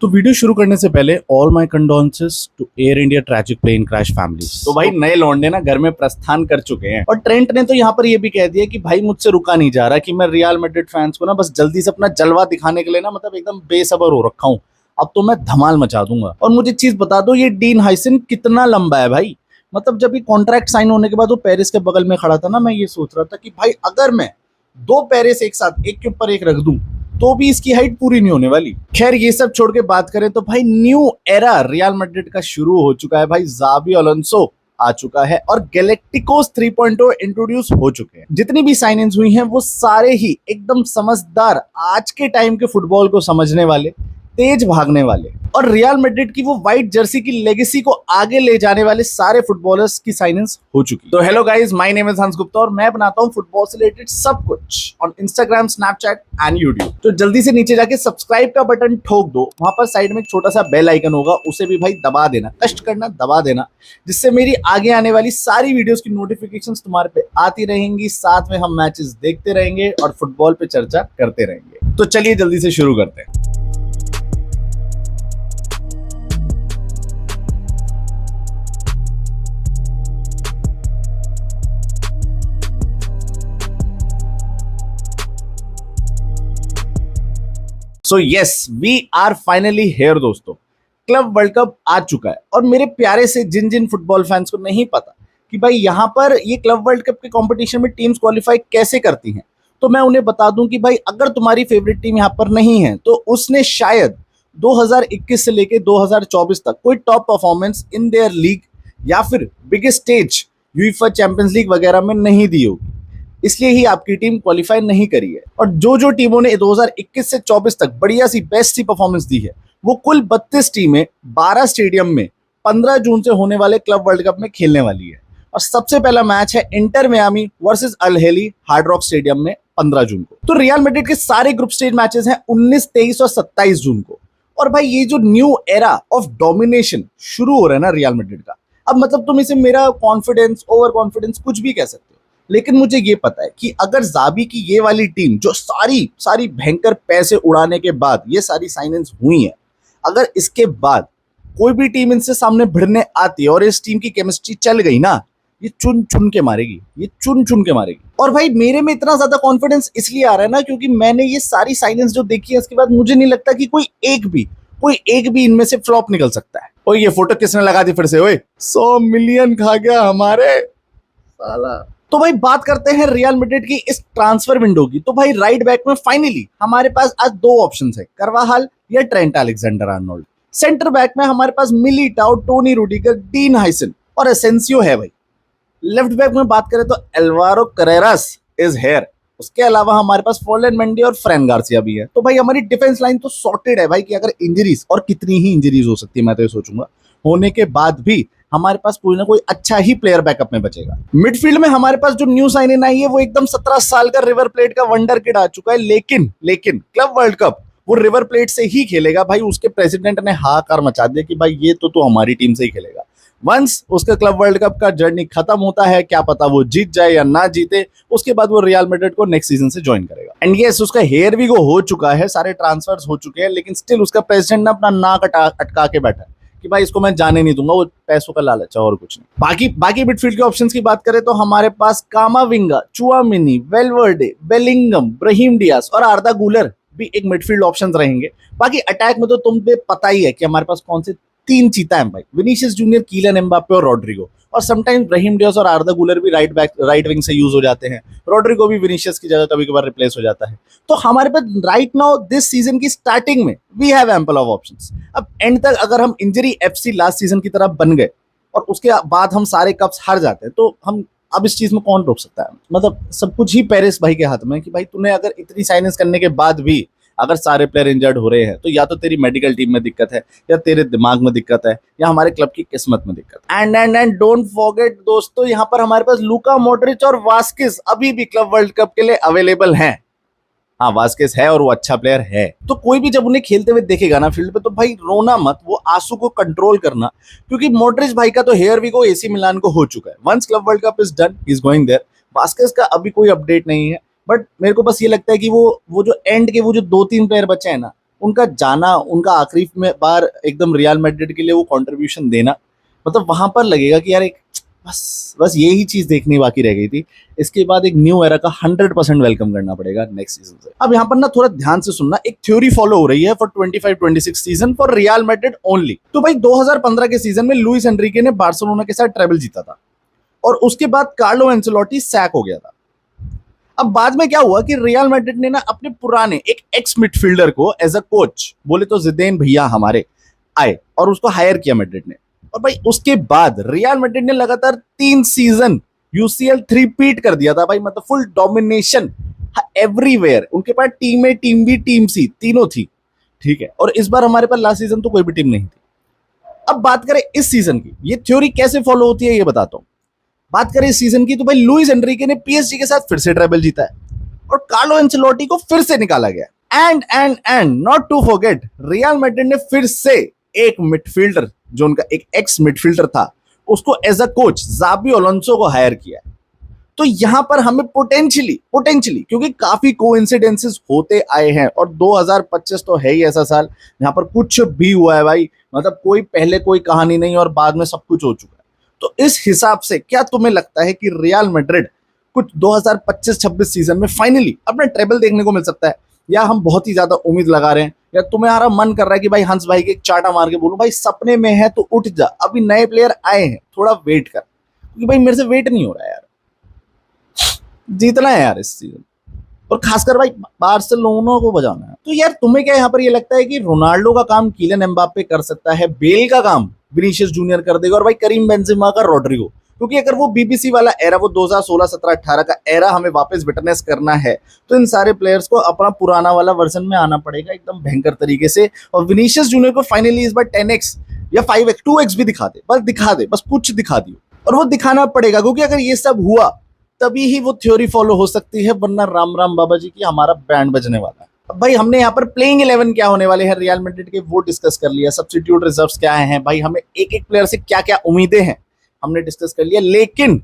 तो वीडियो शुरू करने से पहले all my condolences to Air India tragic plane crash family. तो भाई नए लौंडे ना घर में प्रस्थान कर चुके हैं और ट्रेंट ने तो यहाँ पर ये भी कह दिया कि भाई मुझसे रुका नहीं जा रहा कि मैं रियल मैड्रिड फैंस को ना बस जल्दी से अपना जलवा दिखाने के लिए ना मतलब एकदम बेसब्र हो रखा हूँ। अब तो मैं धमाल मचा दूंगा। और मुझे चीज बता दो, ये डीन हाइसन कितना लंबा है भाई। मतलब जब ये कॉन्ट्रैक्ट साइन होने के बाद वो पेरिस के बगल में खड़ा था ना, मैं ये सोच रहा था कि भाई अगर मैं दो पेरिस एक साथ एक के ऊपर एक रख दूं तो भी इसकी हाइट पूरी नहीं होने वाली। खैर ये सब छोड़ के बात करें तो भाई न्यू एरा रियल मैड्रिड का शुरू हो चुका है। भाई जाबी अलोंसो आ चुका है और गैलेक्टिकोस 3.0 इंट्रोड्यूस हो चुके हैं। जितनी भी साइन इन हुई हैं वो सारे ही एकदम समझदार, आज के टाइम के फुटबॉल को समझने वाले, तेज भागने वाले और रियल मैड्रिड की वो व्हाइट जर्सी की लेगेसी को आगे ले जाने वाले सारे फुटबॉलर्स की साइनिंग्स हो चुकी। तो hello guys, my name is हंस गुप्ता और मैं बनाता हूं फुटबॉल से रिलेटेड सब कुछ on Instagram, Snapchat and YouTube. तो जल्दी से नीचे जाके सब्सक्राइब का बटन ठोक दो। वहां पर साइड में एक छोटा सा बेल आइकन होगा, उसे भी भाई दबा देना, कष्ट करना दबा देना, जिससे मेरी आगे आने वाली सारी वीडियोस की नोटिफिकेशंस तुम्हारे पे आती रहेंगी। साथ में हम मैचेस देखते रहेंगे और फुटबॉल पे चर्चा करते रहेंगे। तो चलिए जल्दी से शुरू करते हैं। So yes, we are finally here दोस्तों। क्लब वर्ल्ड कप आ चुका है और मेरे प्यारे से जिन जिन फुटबॉल फैंस को नहीं पता कि भाई यहाँ पर ये क्लब वर्ल्ड कप के कंपटीशन में टीम्स क्वालिफाई कैसे करती हैं, तो मैं उन्हें बता दूं कि भाई अगर तुम्हारी फेवरेट टीम यहाँ पर नहीं है तो उसने शायद 2021 से लेके 2024 तक कोई top performance in their league या फिर biggest stage UEFA champions league वगैरह में नहीं दी होगी, इसलिए ही आपकी टीम क्वालिफाई नहीं करी है। और जो जो टीमों ने 2021 से 24 तक बढ़िया सी बेस्ट सी परफॉर्मेंस दी है वो कुल 32 टीमें 12 स्टेडियम में 15 जून से होने वाले क्लब वर्ल्ड कप में खेलने वाली है। और सबसे पहला मैच है इंटर मियामी वर्सेस अल हिली हार्ड रॉक स्टेडियम में 15 जून को। तो रियल मैड्रिड के सारे ग्रुप स्टेज मैचेस हैं 19, 23 और 27 जून को। और भाई ये जो न्यू एरा ऑफ डोमिनेशन शुरू हो रहा है ना रियल मैड्रिड का, अब मतलब तुम इसे मेरा कॉन्फिडेंस, ओवर कॉन्फिडेंस कुछ भी कह सकते हो, लेकिन मुझे ये पता है कि अगर जाबी की ये वाली टीम जो सारी सारी भयंकर पैसे उड़ाने के बाद ये सारी साइनिंग्स हुई है, अगर इसके बाद कोई भी टीम इनसे सामने भिड़ने आती है और इस टीम की केमिस्ट्री चल गई ना, ये चुन चुन के मारेगी, ये चुन चुन के मारेगी। और भाई मेरे में इतना ज्यादा कॉन्फिडेंस इसलिए आ रहा है ना क्योंकि मैंने ये सारी साइनिंग्स जो देखी है, इसके बाद मुझे नहीं लगता कि कोई एक भी इनमें से फ्लॉप निकल सकता है। ओए ये फोटो किसने लगा दी फिर से? ओए 100 मिलियन खा गया हमारे साला। तो भाई बात करते हैं रियल मैड्रिड की इस ट्रांसफर विंडो की। तो भाई राइट बैक में फाइनली हमारे पास आज दो ऑप्शंस है, करवाहाल या Trent Alexander Arnold. Centre back में हमारे पास मिलिटाओ, टोनी रुडिगर, डीन हाइसन और एसेंसियो है भाई। लेफ्ट बैक में बात करें तो एल्वारो करेरास इज हेयर। उसके अलावा हमारे पास फॉर्लैंड मेंडी और फ्रैंक गार्सिया भी है। तो भाई हमारी डिफेंस लाइन तो सॉर्टेड है भाई कि अगर इंजरीज, और कितनी ही इंजरीज हो सकती है मैं तो ये सोचूंगा, होने के बाद भी हमारे पास कोई ना कोई अच्छा ही प्लेयर बैकअप में बचेगा। मिडफील्ड में हमारे पास जो न्यू साइन इन आई है वो एकदम 17 साल का रिवर प्लेट का वंडर किड आ चुका है। लेकिन क्लब वर्ल्ड कप वो रिवर प्लेट से ही खेलेगा भाई। उसके प्रेसिडेंट ने हाहाकार मचा दिया कि भाई ये तो हमारी टीम से ही खेलेगा। वंस उसका क्लब वर्ल्ड कप का जर्नी खत्म होता है, क्या पता वो जीत जाए या ना जीते, उसके बाद वो रियल मैड्रिड को नेक्स्ट सीजन से ज्वाइन करेगा। एंड यस, उसका हेयर भी हो चुका है, सारे ट्रांसफर्स हो चुके हैं, लेकिन स्टिल उसका प्रेसिडेंट ने अपना नाक अटका के बैठा है कि भाई इसको मैं जाने नहीं दूंगा, वो पैसों का लालच है और कुछ नहीं। बाकी मिडफील्ड के ऑप्शंस की बात करें तो हमारे पास Camavinga, Tchouameni, Valverde, Bellingham, Brahim Diaz और आर्दा गुलर भी एक मिडफील्ड ऑप्शंस रहेंगे। बाकी अटैक में तो तुम पे पता ही है कि हमारे पास कौन से तीन चीता हैं भाई, विनीशियस जूनियर, कीलन एम्बापे और रॉड्रिगो। और समटाइम्स ब्राहीम डियाज और आर्दा गुलर भी राइट विंग से यूज हो जाते हैं। रॉड्रिगो भी विनीशियस की जगह कभी कभार रिप्लेस हो जाता है। तो हमारे पास राइट नाउ दिस सीजन की स्टार्टिंग में we have ample of options. अब एंड तक अगर हम इंजरी एफसी लास्ट सीजन की तरह बन गए और उसके बाद हम सारे कप्स हार जाते हैं तो हम अब इस चीज में कौन रोक सकता है? मतलब सब कुछ ही पेरिस भाई के हाथ में कि भाई तूने अगर इतनी साइनिंग्स करने के बाद भी अगर सारे प्लेयर इंजर्ड हो रहे हैं तो या तो तेरी मेडिकल टीम में दिक्कत है, या तेरे दिमाग में दिक्कत है, या हमारे क्लब की किस्मत में दिक्कत है। एंड डोंट फॉरगेट दोस्तों, यहाँ पर हमारे पास लूका मॉड्रिच और वास्किस अभी भी क्लब वर्ल्ड कप के लिए अवेलेबल हैं। हाँ, वास्किस है और वो अच्छा प्लेयर है। तो कोई भी जब उन्हें खेलते हुए देखेगा ना फील्ड पे तो भाई रोना मत, वो आंसू को कंट्रोल करना, क्योंकि मॉड्रिच भाई का तो हेयर वी को एसी मिलान को हो चुका है। Once Club world Cup is done, he is going there. Vazquez का अभी कोई अपडेट नहीं है, बट मेरे को बस ये लगता है कि वो जो एंड के वो जो 2-3 प्लेयर बचे हैं ना, उनका जाना, उनका आखिरी में बार एकदम रियल मैड्रिड के लिए वो कंट्रीब्यूशन देना, मतलब वहां पर लगेगा कि यार एक बस बस यही चीज देखनी बाकी रह गई थी। इसके बाद एक न्यू एरा का 100% वेलकम करना पड़ेगा नेक्स्ट सीजन से। अब यहाँ पर ना थोड़ा ध्यान से सुनना, एक थ्योरी फॉलो हो रही है for 25-26 season for real Madrid only. तो भाई 2015 के सीजन में लुइस एनरिके ने बार्सिलोना के साथ ट्रेबल जीता था और उसके बाद कार्लो एंसेलोटी सैक हो गया था। अब बाद में क्या हुआ कि रियल मैड्रिड ने ना अपने पुराने एक एक्स मिडफील्डर को एज अ कोच, बोले तो जिदेन भैया हमारे, आए और उसको हायर किया मैड्रिड ने। और भाई उसके बाद रियल मैड्रिड ने लगातार 3 सीजन यूसीएल थ्री-पीट कर दिया था भाई, मतलब फुल डोमिनेशन एवरीवेयर। उनके पास टीम ए, टीम बी, टीम सी तीनों थी, ठीक है। और इस बार हमारे पास लास्ट सीजन तो कोई भी टीम नहीं थी। अब बात करें इस सीजन की, ये थ्योरी कैसे फॉलो होती है ये बताता हूं। बात करें इस सीजन की तो भाई लुइस एनरिके ने पीएसजी के साथ फिर से ट्रेबल जीता है और कार्लो एंचेलोटी को फिर से निकाला गया। And not to forget, Real Madrid ने फिर से एक मिडफील्डर, जो उनका एक एक्स मिडफील्डर था, उसको एज अ कोच जाबी अलोंसो को हायर किया। तो यहां पर हमें पोटेंशियली क्योंकि काफी कोइंसिडेंसेस होते आए हैं और 2025 तो है ही ऐसा साल जहां पर कुछ भी हुआ है भाई, मतलब कोई पहले कोई कहानी नहीं और बाद में सब कुछ हो चुका है। तो इस हिसाब से क्या तुम्हें लगता है कि रियल मैड्रिड कुछ 2025-26 सीजन में फाइनली अपना ट्रेबल देखने को मिल सकता है, या हम बहुत ही ज्यादा उम्मीद लगा रहे हैं, या तुम्हारा मन कर रहा है कि भाई हंस भाई के एक चाटा मार के बोलूं भाई सपने में है तो उठ जा, अभी नए प्लेयर आए हैं, थोड़ा वेट कर, क्योंकि भाई मेरे से वेट नहीं हो रहा है यार, जीतना है यार इस सीजन, और खासकर भाई बार्सिलोना को बजाना है। तो यार तुम्हें क्या यहाँ पर ये लगता है कि रोनाल्डो का काम कीलियन एम्बाप्पे कर सकता है, बेल का काम विनीशियस जूनियर कर देगा, और भाई करीम बेंजेमा का रोड्रिगो? क्योंकि अगर वो बीबीसी वाला एरा, वो 2016, 17, 18 का एरा हमें वापस विटनेस करना है तो इन सारे प्लेयर्स को अपना पुराना वाला वर्जन में आना पड़ेगा एकदम भयंकर तरीके से। और विनीशियस जूनियर को फाइनली इस बार 10x या 5x 2x भी दिखा दे, बस कुछ दिखा दियो, और वो दिखाना पड़ेगा, क्योंकि अगर ये सब हुआ तभी ही वो थ्योरी फॉलो हो सकती है, वरना राम राम बाबा जी की हमारा बैंड बजने वाला है। अब भाई हमने यहाँ पर प्लेइंग 11 क्या होने वाले हैं रियल मैड्रिड के वो डिस्कस कर लिया, सब्स्टिट्यूट रिजर्व्स क्या हैं भाई, हमें एक एक प्लेयर से क्या क्या उम्मीदें हैं हमने डिस्कस कर लिया, लेकिन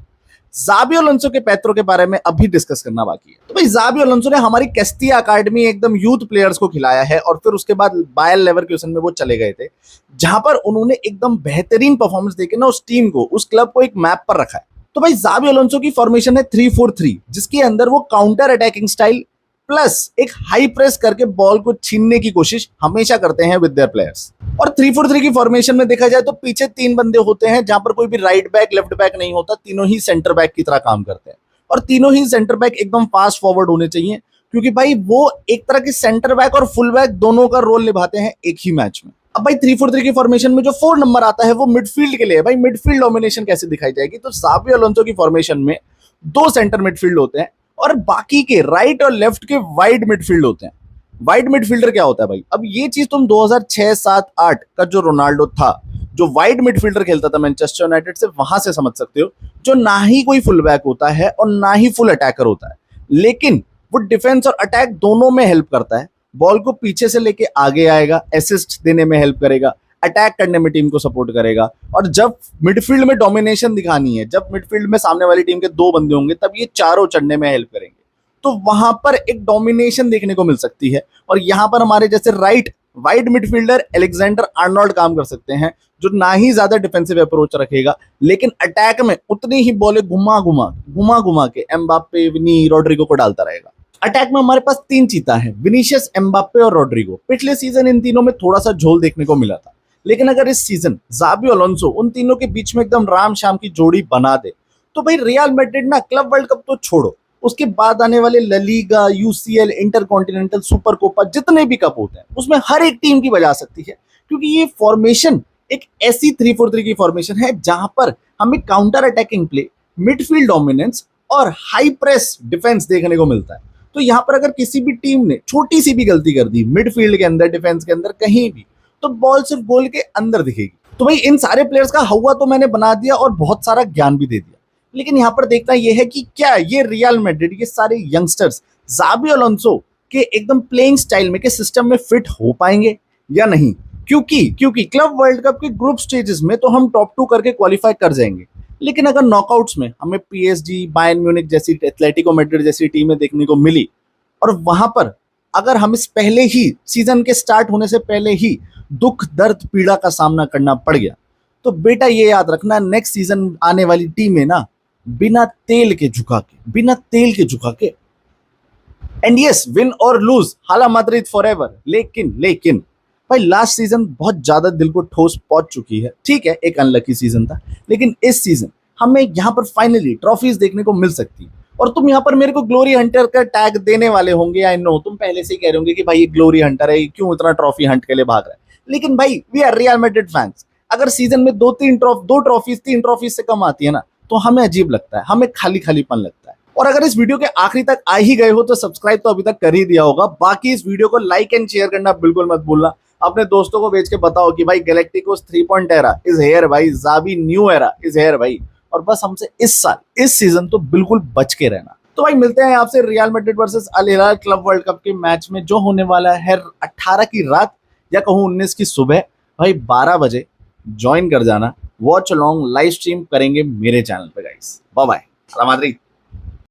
जाबी अलोंसो के पैत्रो के बारे में अभी डिस्कस करना बाकी है। तो भाई जाबी अलोंसो ने हमारी कैस्टिया अकादमी एकदम यूथ प्लेयर्स को खिलाया है, और फिर उसके बाद बायर लेवरकुसेन में वो चले गए थे, जहां पर उन्होंने एकदम बेहतरीन परफॉर्मेंस देके ना उस टीम को, उस क्लब को एक मैप पर रखा है। तो भाई जाबी अलोंसो की फॉर्मेशन है 3-4-3, जिसके अंदर वो काउंटर अटैकिंग स्टाइल प्लस एक हाई प्रेस करके बॉल को छीनने की कोशिश हमेशा करते हैं विद देयर प्लेयर्स। और 3-4-3 की फॉर्मेशन में देखा जाए तो पीछे 3 बंदे होते हैं, जहां पर कोई भी राइट बैक लेफ्ट बैक नहीं होता, तीनों ही सेंटर बैक की तरह काम करते हैं, और तीनों ही सेंटर बैक एकदम फास्ट फॉरवर्ड होने चाहिए, क्योंकि भाई वो एक तरह के सेंटर बैक और फुल बैक दोनों का रोल निभाते हैं एक ही मैच में। अब भाई 3-4-3 की फॉर्मेशन में जो 4 नंबर आता है वो मिडफील्ड के लिए है। भाई मिडफील्ड डोमिनेशन कैसे दिखाई जाएगी, तो जाबी अलोंसो की फॉर्मेशन में 2 सेंटर मिडफील्ड होते हैं और बाकी के राइट और लेफ्ट के वाइड मिडफील्ड होते हैं। वाइड मिडफील्डर क्या होता है भाई, अब ये चीज तुम 2006, 7, 8 का जो रोनाल्डो था, जो वाइड मिडफील्डर खेलता था मैनचेस्टर यूनाइटेड से, वहां से समझ सकते हो, जो ना ही कोई फुल बैक होता है और ना ही फुल अटैकर होता है, लेकिन वो डिफेंस और अटैक दोनों में हेल्प करता है। बॉल को पीछे से लेके आगे आएगा, असिस्ट देने में हेल्प करेगा, अटैक करने में टीम को सपोर्ट करेगा, और जब मिडफील्ड में डोमिनेशन दिखानी है, जब मिडफील्ड में सामने वाली टीम के 2 बंदे होंगे, तब ये चारों चढ़ने में हेल्प करेंगे। तो वहां पर एक डोमिनेशन देखने को मिल सकती है, और यहां पर हमारे जैसे right wide midfielder Alexander Arnold काम कर सकते हैं, जो ना ही ज्यादा डिफेंसिव अप्रोच रखेगा, लेकिन अटैक में उतनी ही बॉलें घुमा घुमा के एम्बाप्पे, विनी, रोड्रिगो को डालता रहेगा। अटैक में हमारे पास 3 चीता है, विनीशियस, एम्बाप्पे और रोड्रिगो। पिछले सीजन इन तीनों में थोड़ा सा झोल देखने को मिला था, लेकिन अगर इस सीजन जाबी अलोंसो उन तीनों के बीच में एकदम राम शाम की जोड़ी बना दे, तो भाई रियल मैड्रिड ना क्लब वर्ल्ड कप तो छोड़ो, उसके बाद आने वाले La Liga, UCL, intercontinental, super copa, जितने भी कप होते हैं उसमें हर एक टीम की बजा सकती है, क्योंकि ये फॉर्मेशन एक ऐसी 3-4-3 की फॉर्मेशन है जहां पर हमें counter attacking play, midfield dominance और हाई प्रेस डिफेंस देखने को मिलता है। तो यहां पर अगर किसी भी टीम ने छोटी सी भी गलती कर दी मिडफील्ड के अंदर, डिफेंस के अंदर, कहीं भी, तो बॉल सिर्फ गोल के अंदर दिखेगी। तो भाई इन सारे प्लेयर्स का हवा तो मैंने बना दिया और बहुत सारा ज्ञान भी दे दिया, लेकिन यहां पर देखना यह है कि क्या ये रियल मैड्रिड, ये सारे यंगस्टर्स जाबी अलोंसो के एकदम प्लेइंग स्टाइल में, के सिस्टम में फिट हो पाएंगे या नहीं। क्योंकि क्लब वर्ल्ड कप के ग्रुप स्टेजेस में तो हम टॉप 2 करके क्वालिफाई कर जाएंगे, लेकिन अगर नॉकआउट्स में हमें पीएसजी, बायर्न म्यूनिख जैसी, एथलेटिको मैड्रिड जैसी टीमें देखने को मिली, और वहां पर अगर हम इस पहले ही सीजन के स्टार्ट होने से पहले ही दुख दर्द पीड़ा का सामना करना पड़ गया, तो बेटा ये याद रखना, नेक्स्ट सीजन आने वाली टीम है ना, बिना तेल के झुका के एंड यस, विन और लूज, हाला माद्रिद फॉरएवर। लेकिन भाई लास्ट सीजन बहुत ज्यादा दिल को ठोस पहुंच चुकी है। ठीक है, एक अनलकी सीजन था, लेकिन इस सीजन हमें यहाँ पर फाइनली ट्रॉफीज देखने को मिल सकती है। और तुम यहाँ पर मेरे को ग्लोरी हंटर का टैग देने वाले होंगे, आई नो, तुम पहले से ही कह रहे होंगे कि भाई ये ग्लोरी हंटर है, क्यों इतना ट्रॉफी हंट के लिए भाग रहा है। लेकिन भाई we are Real Madrid fans, अगर सीजन में दो ट्रॉफीज तीन ट्रॉफीज से कम आती है ना, तो हमें अजीब लगता है, हमें खाली खालीपन लगता है। और अगर इस वीडियो के आखिरी तक आ ही गए हो तो सब्सक्राइब तो अभी तक कर ही दिया होगा। बाकी इस वीडियो को लाइक एंड शेयर करना बिल्कुल मत भूलना। अपने दोस्तों को भेज के बताओ कि भाई galacticos 3 point era is here भाई, ज़ाबी न्यू एरा इज हेयर भाई। और बस हमसे इस साल इस सीजन तो बिल्कुल बच के रहना। तो भाई मिलते हैं आपसे रियल मैड्रिड वर्सेस अल हिलाल क्लब वर्ल्ड कप के मैच में, जो होने वाला है 18 की रात या कहूँ 19 की सुबह भाई 12 बजे। ज्वाइन कर जाना, वॉच अलोंग लाइव स्ट्रीम करेंगे मेरे चैनल पे गाइस। बाय बाय, सलाम माद्रिद।